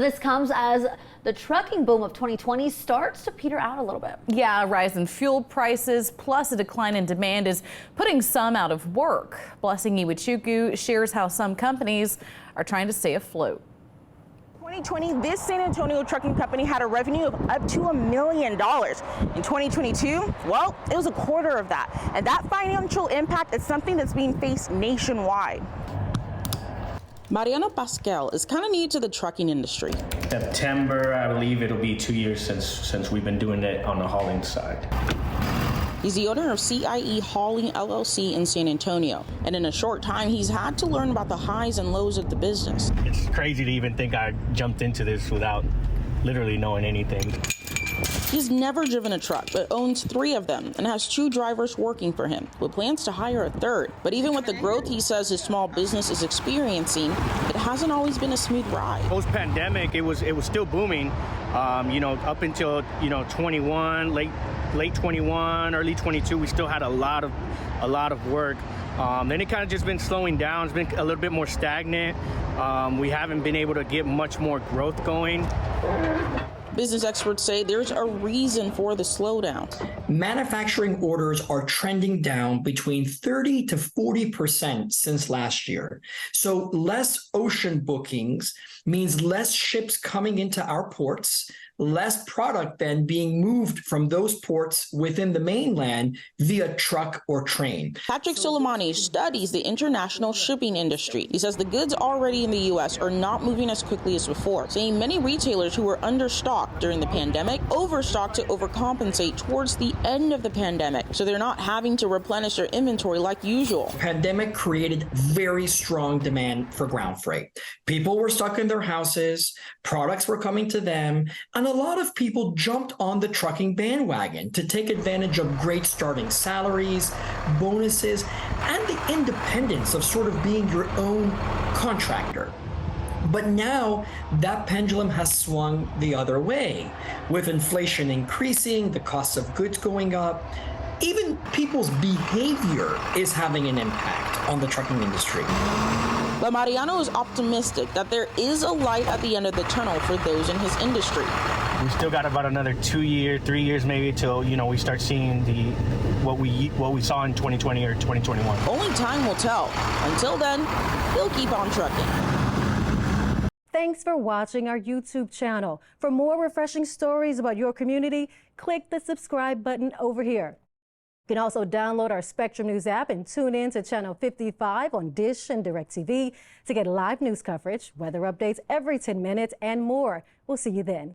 This comes as the trucking boom of 2020 starts to peter out a little bit. Yeah, a rise in fuel prices plus a decline in demand is putting some out of work. Blessing Iwachuku shares how some companies are trying to stay afloat. 2020, this San Antonio trucking company had a revenue of up to $1 million. In 2022, well, it was a quarter of that. And that financial impact is something that's being faced nationwide. Mariano Pascal is kind of new to the trucking industry. September, I believe it'll be 2 years since we've been doing it on the hauling side. He's the owner of CIE Hauling LLC in San Antonio. And in a short time, he's had to learn about the highs and lows of the business. It's crazy to even think I jumped into this without literally knowing anything. He's never driven a truck, but owns 3 of them and has 2 drivers working for him, with plans to hire a 3rd. But even with the growth he says his small business is experiencing, it hasn't always been a smooth ride. Post-pandemic, it was still booming. Up until 21, late 21, early 22, we still had a lot of work. Then it kind of just been slowing down. It's been a little bit more stagnant. We haven't been able to get much more growth going. Business experts say there's a reason for the slowdown. Manufacturing orders are trending down between 30 to 40% since last year. So less ocean bookings means less ships coming into our ports, less product then being moved from those ports within the mainland via truck or train. Patrick Soleimani studies the international shipping industry. He says the goods already in the U.S. are not moving as quickly as before, saying many retailers who were understocked during the pandemic overstocked to overcompensate towards the end of the pandemic, so they're not having to replenish their inventory like usual. Pandemic created very strong demand for ground freight. People were stuck in their houses, products were coming to them, and a lot of people jumped on the trucking bandwagon to take advantage of great starting salaries, bonuses, and the independence of sort of being your own contractor. But now that pendulum has swung the other way, with inflation increasing, the cost of goods going up. Even people's behavior is having an impact on the trucking industry. But Mariano is optimistic that there is a light at the end of the tunnel for those in his industry. We still got about another 2 years, 3 years maybe till we start seeing what we saw in 2020 or 2021. Only time will tell. Until then, he'll keep on trucking. Thanks for watching our YouTube channel. For more refreshing stories about your community, click the subscribe button over here. You can also download our Spectrum News app and tune in to Channel 55 on Dish and DirecTV to get live news coverage, weather updates every 10 minutes, and more. We'll see you then.